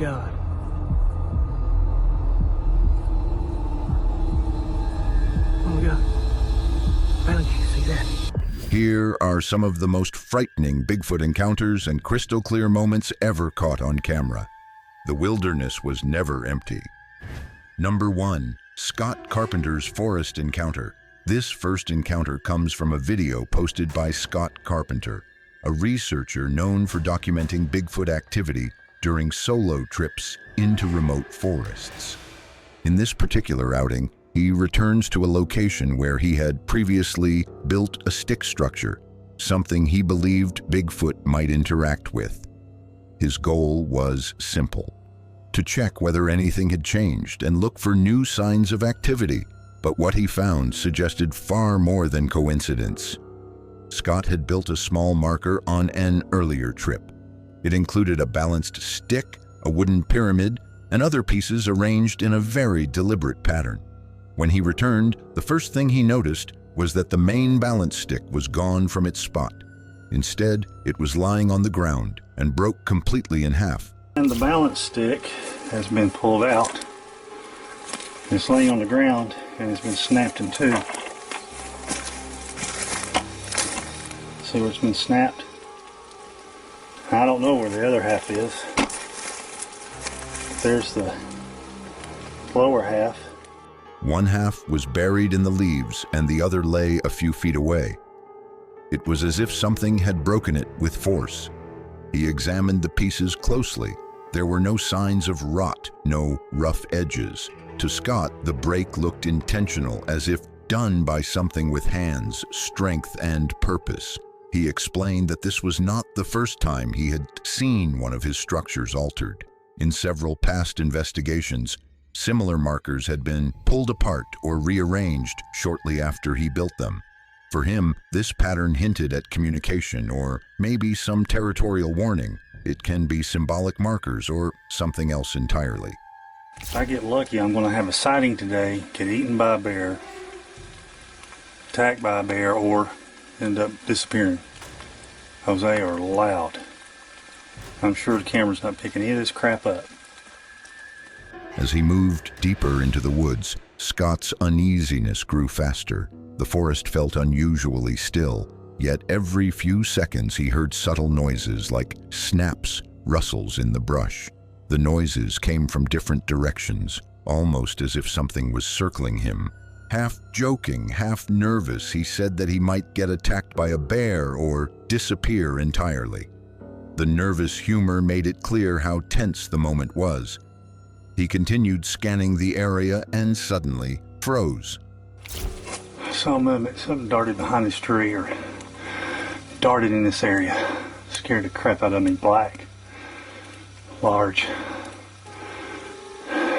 God. Oh my God. Why don't you see that? Here are some of the most frightening Bigfoot encounters and crystal clear moments ever caught on camera. The wilderness was never empty. Number 1. Scott Carpenter's forest encounter. This first encounter comes from a video posted by Scott Carpenter, a researcher known for documenting Bigfoot activity during solo trips into remote forests. In this particular outing, he returns to a location where he had previously built a stick structure, something he believed Bigfoot might interact with. His goal was simple: to check whether anything had changed and look for new signs of activity. But what he found suggested far more than coincidence. Scott had built a small marker on an earlier trip. It included a balanced stick, a wooden pyramid, and other pieces arranged in a very deliberate pattern. When he returned, the first thing he noticed was that the main balance stick was gone from its spot. Instead, it was lying on the ground and broke completely in half. And the balance stick has been pulled out. It's laying on the ground and it's been snapped in two. See where it's been snapped? I don't know where the other half is. There's the lower half. One half was buried in the leaves and the other lay a few feet away. It was as if something had broken it with force. He examined the pieces closely. There were no signs of rot, no rough edges. To Scott, the break looked intentional, as if done by something with hands, strength, and purpose. He explained that this was not the first time he had seen one of his structures altered. In several past investigations, similar markers had been pulled apart or rearranged shortly after he built them. For him, this pattern hinted at communication or maybe some territorial warning. It can be symbolic markers or something else entirely. If I get lucky, I'm going to have a sighting today, get eaten by a bear, attacked by a bear, or end up disappearing. Jose are loud. I'm sure the camera's not picking any of this crap up. As he moved deeper into the woods, Scott's uneasiness grew faster. The forest felt unusually still, yet every few seconds he heard subtle noises like snaps, rustles in the brush. The noises came from different directions, almost as if something was circling him. Half joking, half nervous, he said that he might get attacked by a bear or disappear entirely. The nervous humor made it clear how tense the moment was. He continued scanning the area and suddenly froze. I saw a movement. Something darted behind this tree or darted in this area. Scared the crap out of me. Black. Large.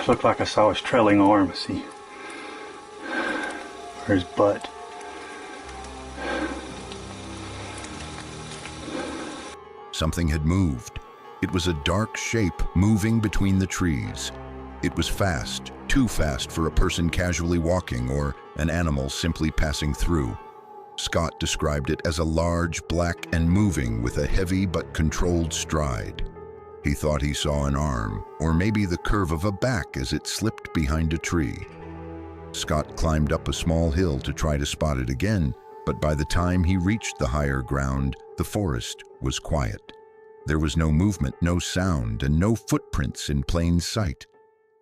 Looked like I saw his trailing arm. See? Or his butt. Something had moved. It was a dark shape moving between the trees. It was fast, too fast for a person casually walking or an animal simply passing through. Scott described it as a large, black, and moving with a heavy but controlled stride. He thought he saw an arm, or maybe the curve of a back as it slipped behind a tree. Scott climbed up a small hill to try to spot it again, but by the time he reached the higher ground, the forest was quiet. There was no movement, no sound, and no footprints in plain sight.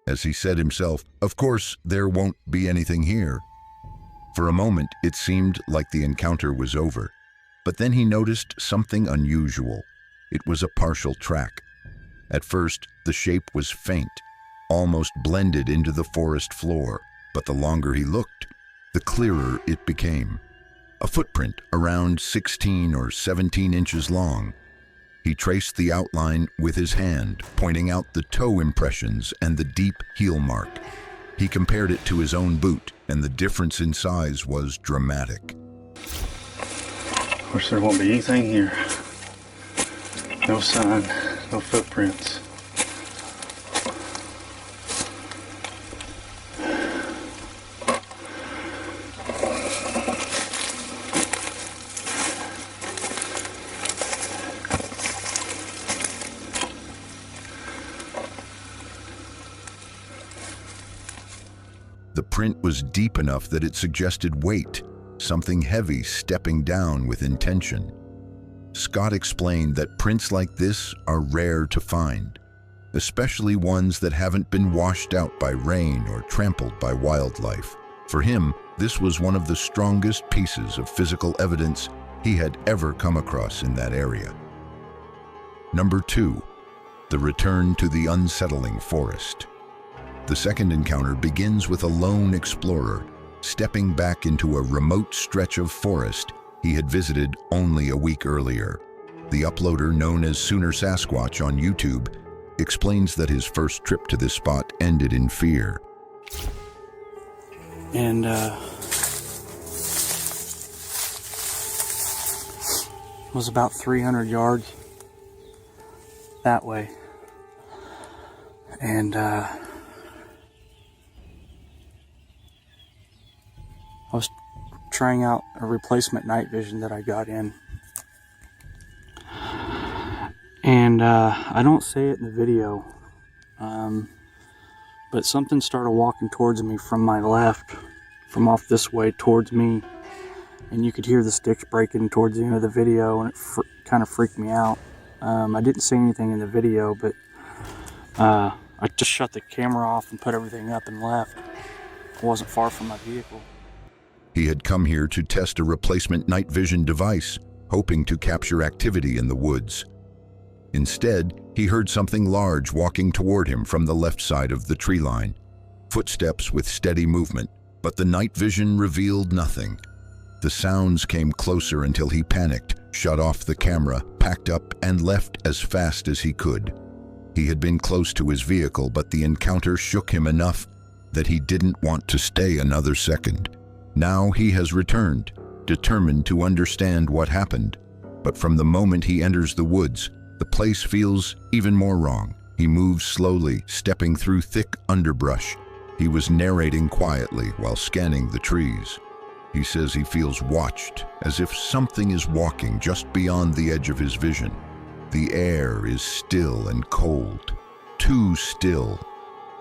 As he said himself, "Of course, there won't be anything here." For a moment, it seemed like the encounter was over. But then he noticed something unusual. It was a partial track. At first, the shape was faint, almost blended into the forest floor. But the longer he looked, the clearer it became. A footprint around 16 or 17 inches long. He traced the outline with his hand, pointing out the toe impressions and the deep heel mark. He compared it to his own boot, and the difference in size was dramatic. Of course, there won't be anything here. No sign, no footprints. The print was deep enough that it suggested weight, something heavy stepping down with intention. Scott explained that prints like this are rare to find, especially ones that haven't been washed out by rain or trampled by wildlife. For him, this was one of the strongest pieces of physical evidence he had ever come across in that area. Number 2, the return to the unsettling forest. The second encounter begins with a lone explorer stepping back into a remote stretch of forest he had visited only a week earlier. The uploader, known as Sooner Sasquatch on YouTube, explains that his first trip to this spot ended in fear. And it was about 300 yards that way. And I was trying out a replacement night vision that I got in. And I don't say it in the video, but something started walking towards me from my left, from off this way towards me. And you could hear the sticks breaking towards the end of the video, and it kind of freaked me out. I didn't say anything in the video, but I just shut the camera off and put everything up and left. I wasn't far from my vehicle. He had come here to test a replacement night vision device, hoping to capture activity in the woods. Instead, he heard something large walking toward him from the left side of the tree line. Footsteps with steady movement, but the night vision revealed nothing. The sounds came closer until he panicked, shut off the camera, packed up, and left as fast as he could. He had been close to his vehicle, but the encounter shook him enough that he didn't want to stay another second. Now he has returned, determined to understand what happened. But from the moment he enters the woods, the place feels even more wrong. He moves slowly, stepping through thick underbrush. He was narrating quietly while scanning the trees. He says he feels watched, as if something is walking just beyond the edge of his vision. The air is still and cold, too still.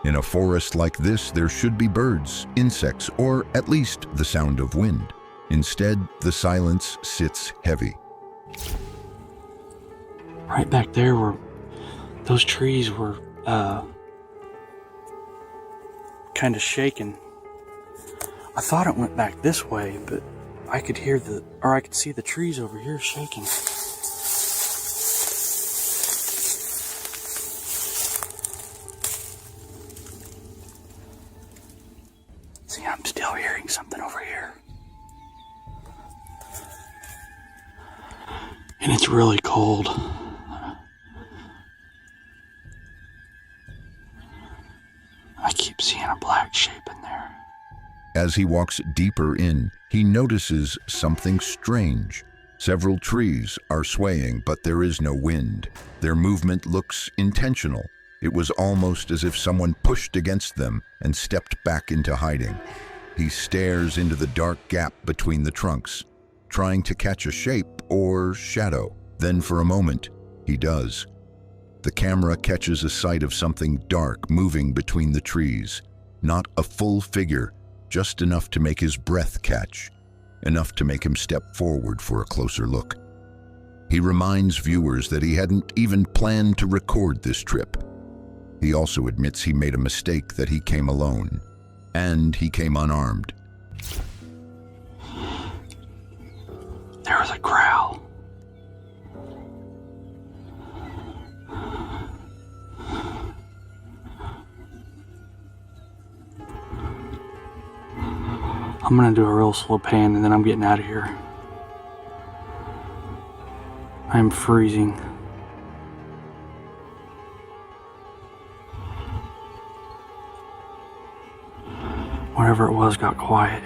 In a forest like this, there should be birds, insects, or at least the sound of wind. Instead, the silence sits heavy. Right back there were, those trees were kind of shaking. I thought it went back this way, but I could hear I could see the trees over here shaking. See, I'm still hearing something over here. And it's really cold. I keep seeing a black shape in there. As he walks deeper in, he notices something strange. Several trees are swaying, but there is no wind. Their movement looks intentional. It was almost as if someone pushed against them and stepped back into hiding. He stares into the dark gap between the trunks, trying to catch a shape or shadow. Then for a moment, he does. The camera catches a sight of something dark moving between the trees. Not a full figure, just enough to make his breath catch, enough to make him step forward for a closer look. He reminds viewers that he hadn't even planned to record this trip. He also admits he made a mistake, that he came alone, and he came unarmed. There was a growl. I'm gonna do a real slow pan and then I'm getting out of here. I'm freezing. Whatever it was got quiet.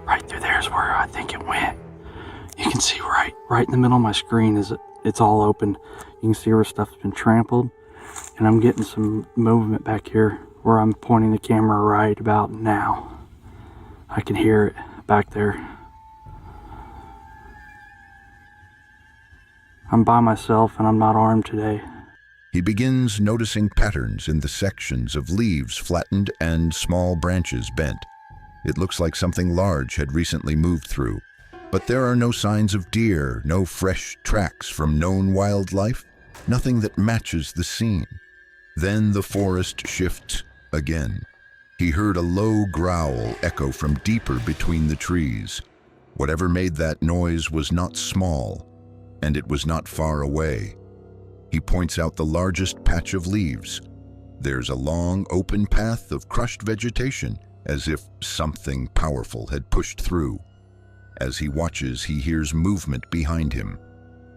Right through there is where I think it went. You can see right in the middle of my screen is it's all open. You can see where stuff's been trampled, and I'm getting some movement back here where I'm pointing the camera right about now. I can hear it back there. I'm by myself and I'm not armed today. He begins noticing patterns in the sections of leaves flattened and small branches bent. It looks like something large had recently moved through. But there are no signs of deer, no fresh tracks from known wildlife, nothing that matches the scene. Then the forest shifts again. He heard a low growl echo from deeper between the trees. Whatever made that noise was not small, and it was not far away. He points out the largest patch of leaves. There's a long, open path of crushed vegetation, as if something powerful had pushed through. As he watches, he hears movement behind him.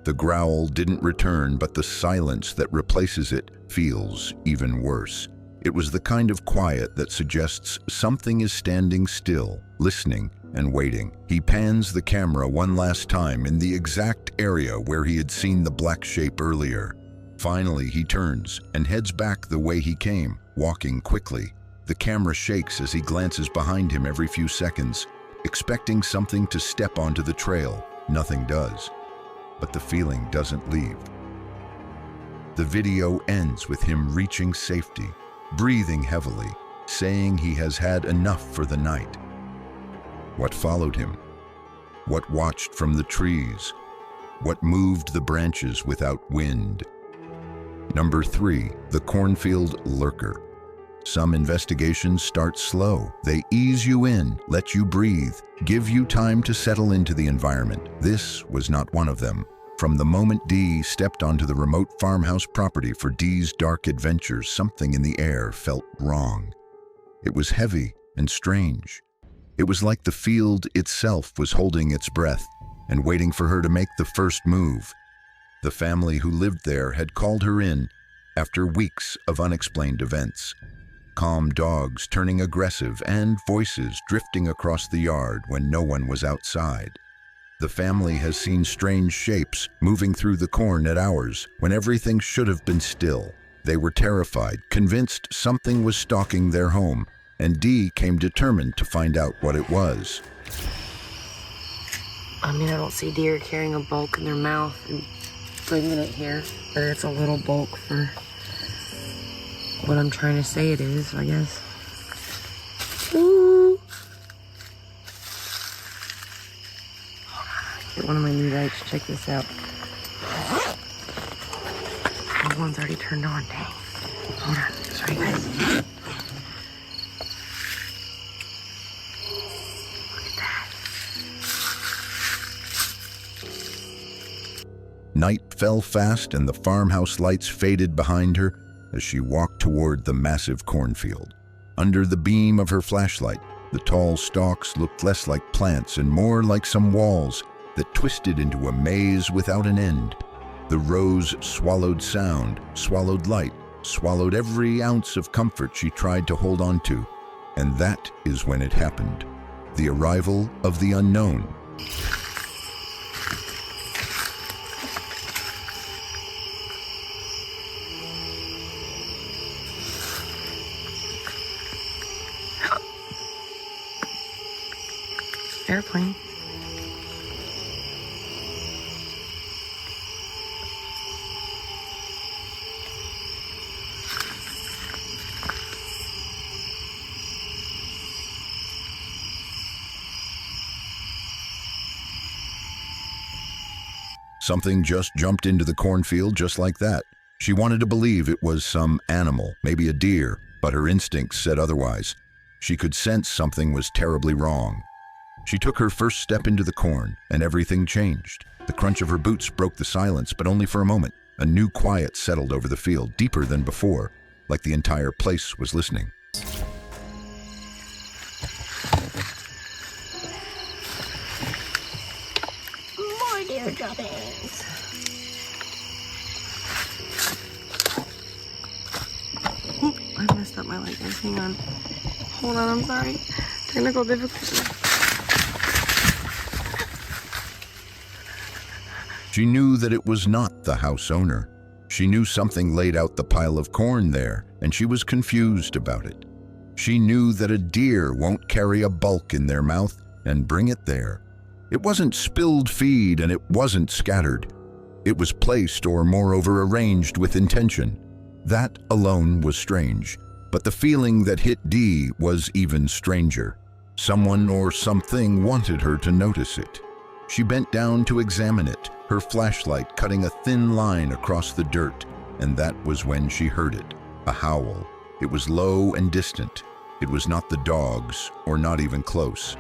The growl didn't return, but the silence that replaces it feels even worse. It was the kind of quiet that suggests something is standing still, listening and waiting. He pans the camera one last time in the exact area where he had seen the black shape earlier. Finally, he turns and heads back the way he came, walking quickly. The camera shakes as he glances behind him every few seconds, expecting something to step onto the trail. Nothing does, but the feeling doesn't leave. The video ends with him reaching safety, breathing heavily, saying he has had enough for the night. What followed him? What watched from the trees? What moved the branches without wind? Number 3, the cornfield lurker. Some investigations start slow. They ease you in, let you breathe, give you time to settle into the environment. This was not one of them. From the moment Dee stepped onto the remote farmhouse property for Dee's dark adventures, something in the air felt wrong. It was heavy and strange. It was like the field itself was holding its breath and waiting for her to make the first move. The family who lived there had called her in after weeks of unexplained events. Calm dogs turning aggressive and voices drifting across the yard when no one was outside. The family has seen strange shapes moving through the corn at hours when everything should have been still. They were terrified, convinced something was stalking their home, and Dee came determined to find out what it was. I mean, I don't see deer carrying a bulk in their mouth and bringing it here, but it's a little bulk for what I'm trying to say it is, I guess. Ooh. Get one of my new lights. Check this out. Oh, one's already turned on. Dang. Hold on. Sorry, guys. Look at that. Night fell fast and the farmhouse lights faded behind her as she walked toward the massive cornfield. Under the beam of her flashlight, the tall stalks looked less like plants and more like some walls that twisted into a maze without an end. The rows swallowed sound, swallowed light, swallowed every ounce of comfort she tried to hold on to. And that is when it happened. The arrival of the unknown. Airplane. Something just jumped into the cornfield just like that. She wanted to believe it was some animal, maybe a deer, but her instincts said otherwise. She could sense something was terribly wrong. She took her first step into the corn, and everything changed. The crunch of her boots broke the silence, but only for a moment. A new quiet settled over the field, deeper than before, like the entire place was listening. More deer droppings. Oh, I messed up my light, guys. Hang on. Hold on, I'm sorry. Technical difficulty. She knew that it was not the house owner. She knew something laid out the pile of corn there, and she was confused about it. She knew that a deer won't carry a bulk in their mouth and bring it there. It wasn't spilled feed and it wasn't scattered. It was placed or moreover arranged with intention. That alone was strange, but the feeling that hit Dee was even stranger. Someone or something wanted her to notice it. She bent down to examine it, her flashlight cutting a thin line across the dirt, and that was when she heard it, a howl. It was low and distant. It was not the dogs, or not even close.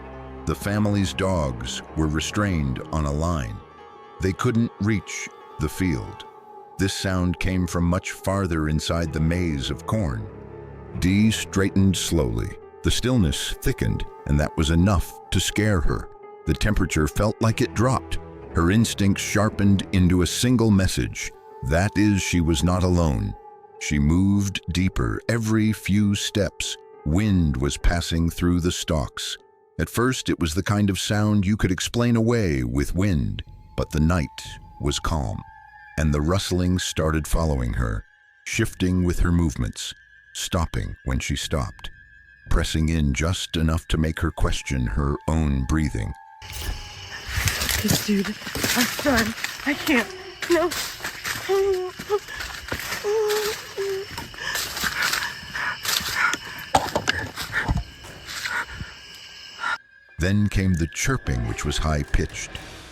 The family's dogs were restrained on a line. They couldn't reach the field. This sound came from much farther inside the maze of corn. Dee straightened slowly. The stillness thickened, and that was enough to scare her. The temperature felt like it dropped. Her instincts sharpened into a single message. That is, she was not alone. She moved deeper every few steps. Wind was passing through the stalks. At first, it was the kind of sound you could explain away with wind, but the night was calm, and the rustling started following her, shifting with her movements, stopping when she stopped, pressing in just enough to make her question her own breathing. This dude, I'm done. I can't. No. Then came the chirping, which was high-pitched.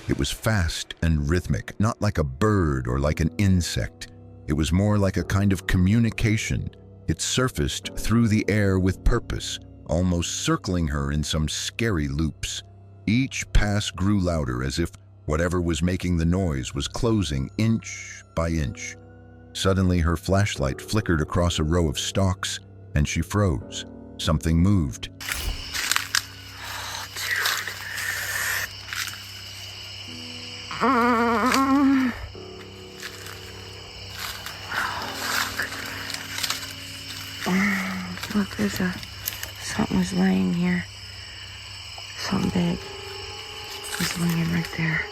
It was fast and rhythmic, not like a bird or like an insect. It was more like a kind of communication. It surfaced through the air with purpose, almost circling her in some scary loops. Each pass grew louder, as if whatever was making the noise was closing inch by inch. Suddenly, her flashlight flickered across a row of stalks, and she froze. Something moved. Look, there's something was laying here. Something big was laying right there.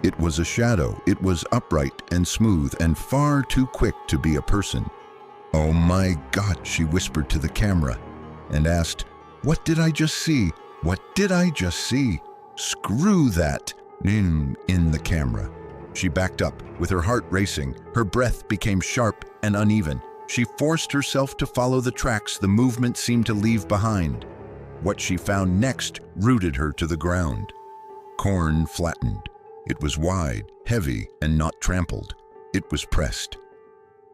It was a shadow. It was upright and smooth and far too quick to be a person. "Oh my God," she whispered to the camera and asked, "What did I just see? What did I just see?" "Screw that," in the camera. She backed up, with her heart racing. Her breath became sharp and uneven. She forced herself to follow the tracks the movement seemed to leave behind. What she found next rooted her to the ground. Corn flattened. It was wide, heavy, and not trampled. It was pressed.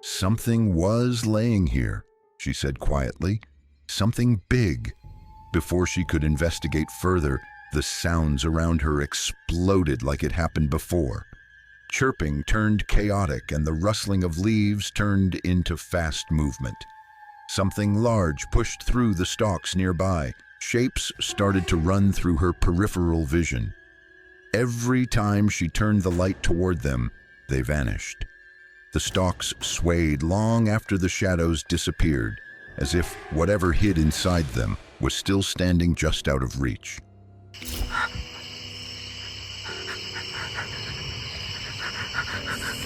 "Something was laying here," she said quietly. "Something big." Before she could investigate further, the sounds around her exploded like it happened before. Chirping turned chaotic, and the rustling of leaves turned into fast movement. Something large pushed through the stalks nearby. Shapes started to run through her peripheral vision. Every time she turned the light toward them, they vanished. The stalks swayed long after the shadows disappeared, as if whatever hid inside them was still standing just out of reach.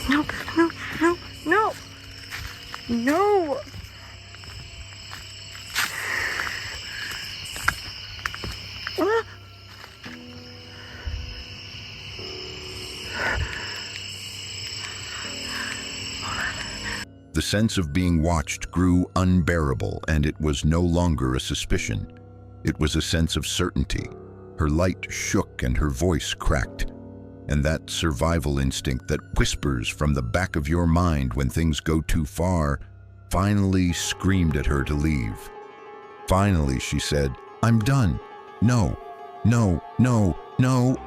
No, no, no, no, no. The sense of being watched grew unbearable, and it was no longer a suspicion. It was a sense of certainty. Her light shook and her voice cracked. And that survival instinct that whispers from the back of your mind when things go too far finally screamed at her to leave. Finally, she said, "I'm done. No, no, no, no."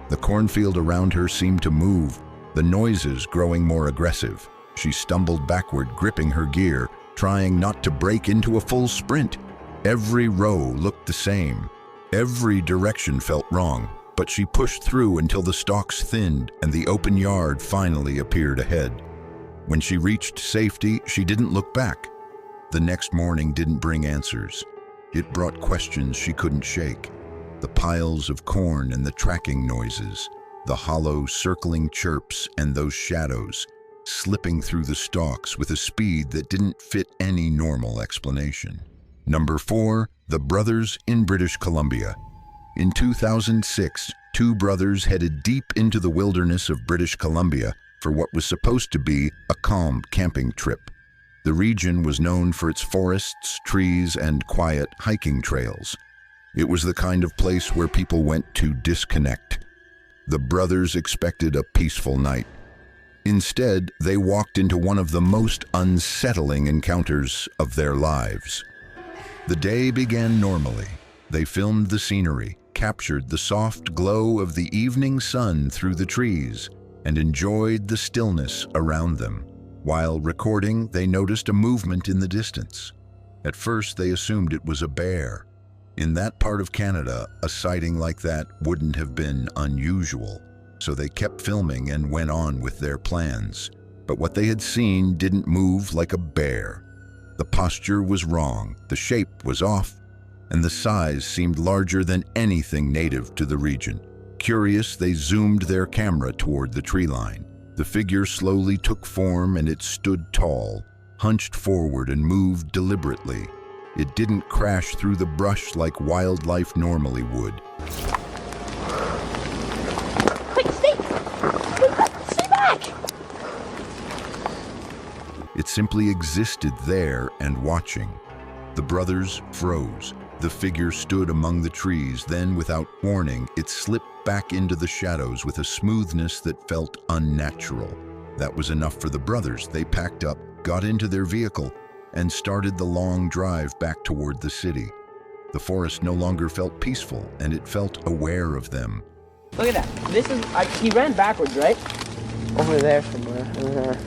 The cornfield around her seemed to move, the noises growing more aggressive. She stumbled backward, gripping her gear, trying not to break into a full sprint. Every row looked the same. Every direction felt wrong, but she pushed through until the stalks thinned and the open yard finally appeared ahead. When she reached safety, she didn't look back. The next morning didn't bring answers. It brought questions she couldn't shake. The piles of corn and the tracking noises, the hollow circling chirps and those shadows, slipping through the stalks with a speed that didn't fit any normal explanation. Number 4, the brothers in British Columbia. In 2006, 2 brothers headed deep into the wilderness of British Columbia for what was supposed to be a calm camping trip. The region was known for its forests, trees, and quiet hiking trails. It was the kind of place where people went to disconnect. The brothers expected a peaceful night. Instead, they walked into one of the most unsettling encounters of their lives. The day began normally. They filmed the scenery, captured the soft glow of the evening sun through the trees, and enjoyed the stillness around them. While recording, they noticed a movement in the distance. At first, they assumed it was a bear. In that part of Canada, a sighting like that wouldn't have been unusual, so they kept filming and went on with their plans. But what they had seen didn't move like a bear. The posture was wrong, the shape was off, and the size seemed larger than anything native to the region. Curious, they zoomed their camera toward the tree line. The figure slowly took form and it stood tall, hunched forward and moved deliberately. It didn't crash through the brush like wildlife normally would. Wait, stay back! It simply existed there and watching. The brothers froze. The figure stood among the trees, then without warning, it slipped back into the shadows with a smoothness that felt unnatural. That was enough for the brothers. They packed up, got into their vehicle, and started the long drive back toward the city. The forest no longer felt peaceful, and it felt aware of them. Look at that. He ran backwards, right? Over there somewhere.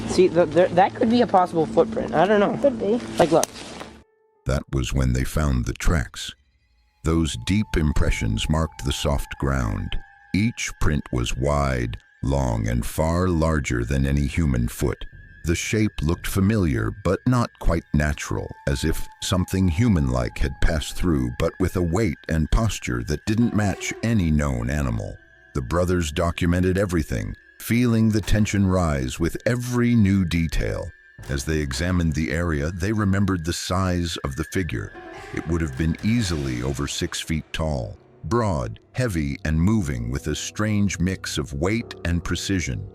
See, that could be a possible footprint. I don't know. Could be. Like, look. That was when they found the tracks. Those deep impressions marked the soft ground. Each print was wide, long, and far larger than any human foot. The shape looked familiar, but not quite natural, as if something human-like had passed through, but with a weight and posture that didn't match any known animal. The brothers documented everything, feeling the tension rise with every new detail. As they examined the area, they remembered the size of the figure. It would have been easily over 6 feet tall, broad, heavy, and moving with a strange mix of weight and precision.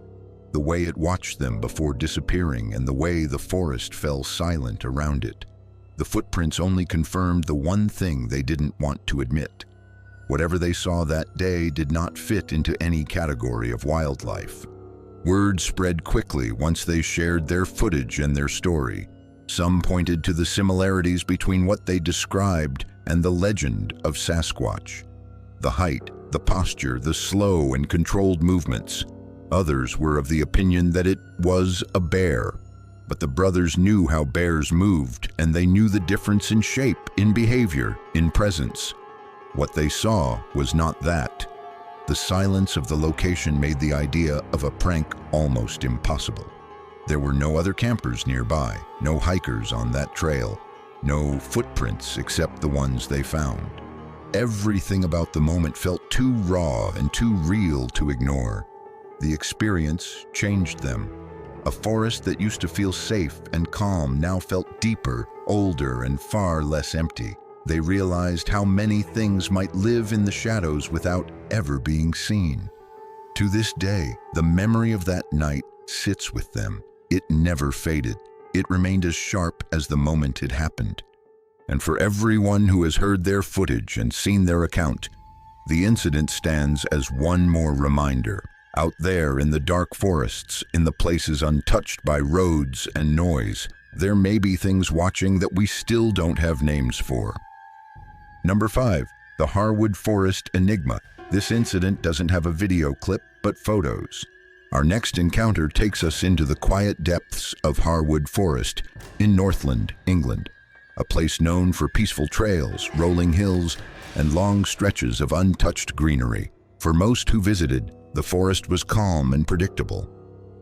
The way it watched them before disappearing and the way the forest fell silent around it. The footprints only confirmed the one thing they didn't want to admit. Whatever they saw that day did not fit into any category of wildlife. Word spread quickly once they shared their footage and their story. Some pointed to the similarities between what they described and the legend of Sasquatch. The height, the posture, the slow and controlled movements. Others were of the opinion that it was a bear. But the brothers knew how bears moved, and they knew the difference in shape, in behavior, in presence. What they saw was not that. The silence of the location made the idea of a prank almost impossible. There were no other campers nearby, no hikers on that trail, no footprints except the ones they found. Everything about the moment felt too raw and too real to ignore. The experience changed them. A forest that used to feel safe and calm now felt deeper, older, and far less empty. They realized how many things might live in the shadows without ever being seen. To this day, the memory of that night sits with them. It never faded. It remained as sharp as the moment it happened. And for everyone who has heard their footage and seen their account, the incident stands as one more reminder. Out there in the dark forests, in the places untouched by roads and noise, there may be things watching that we still don't have names for. Number 5, the Harwood Forest enigma. This incident doesn't have a video clip, but photos. Our next encounter takes us into the quiet depths of Harwood Forest in Northland, England, a place known for peaceful trails, rolling hills, and long stretches of untouched greenery. For most who visited, the forest was calm and predictable.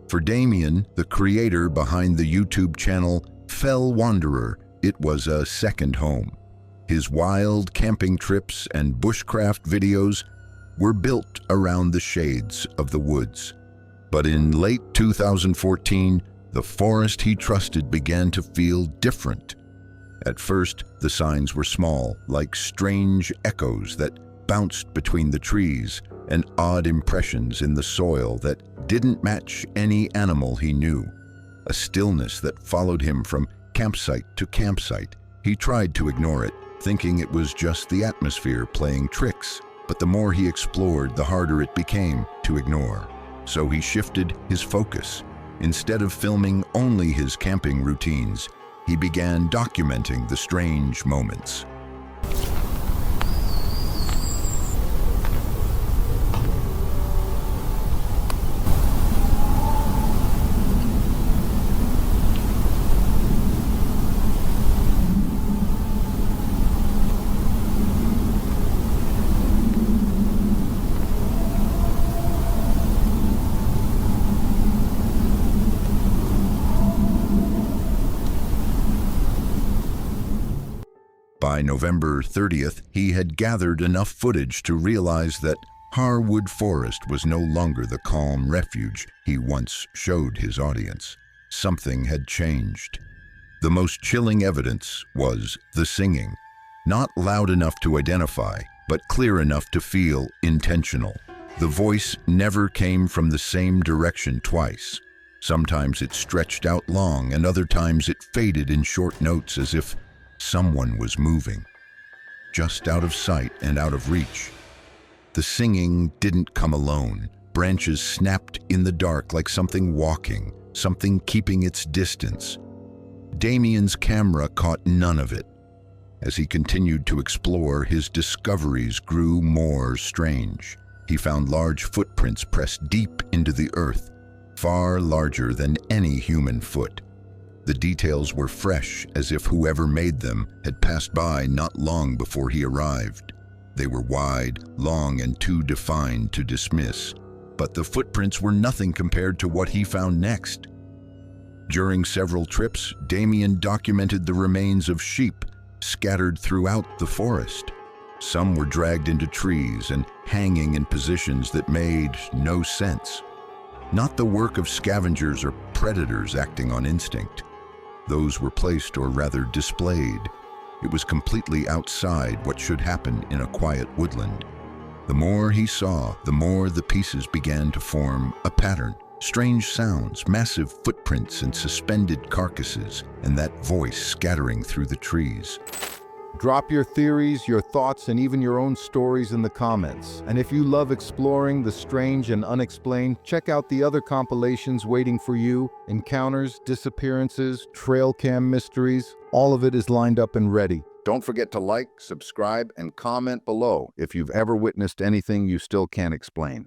For Damien, the creator behind the YouTube channel Fell Wanderer, it was a second home. His wild camping trips and bushcraft videos were built around the shades of the woods. But in late 2014, the forest he trusted began to feel different. At first, the signs were small, like strange echoes that bounced between the trees and odd impressions in the soil that didn't match any animal he knew. A stillness that followed him from campsite to campsite. He tried to ignore it, thinking it was just the atmosphere playing tricks. But the more he explored, the harder it became to ignore. So he shifted his focus. Instead of filming only his camping routines, he began documenting the strange moments. By November 30th, he had gathered enough footage to realize that Harwood Forest was no longer the calm refuge he once showed his audience. Something had changed. The most chilling evidence was the singing. Not loud enough to identify, but clear enough to feel intentional. The voice never came from the same direction twice. Sometimes it stretched out long, and other times it faded in short notes as if someone was moving, just out of sight and out of reach. The singing didn't come alone. Branches snapped in the dark like something walking, something keeping its distance. Damien's camera caught none of it. As he continued to explore, his discoveries grew more strange. He found large footprints pressed deep into the earth, far larger than any human foot. The details were fresh, as if whoever made them had passed by not long before he arrived. They were wide, long, and too defined to dismiss, but the footprints were nothing compared to what he found next. During several trips, Damien documented the remains of sheep scattered throughout the forest. Some were dragged into trees and hanging in positions that made no sense. Not the work of scavengers or predators acting on instinct. Those were placed, or rather displayed. It was completely outside what should happen in a quiet woodland. The more he saw, the more the pieces began to form a pattern. Strange sounds, massive footprints and suspended carcasses, and that voice scattering through the trees. Drop your theories, your thoughts, and even your own stories in the comments. And if you love exploring the strange and unexplained, check out the other compilations waiting for you. Encounters, disappearances, trail cam mysteries, all of it is lined up and ready. Don't forget to like, subscribe, and comment below if you've ever witnessed anything you still can't explain.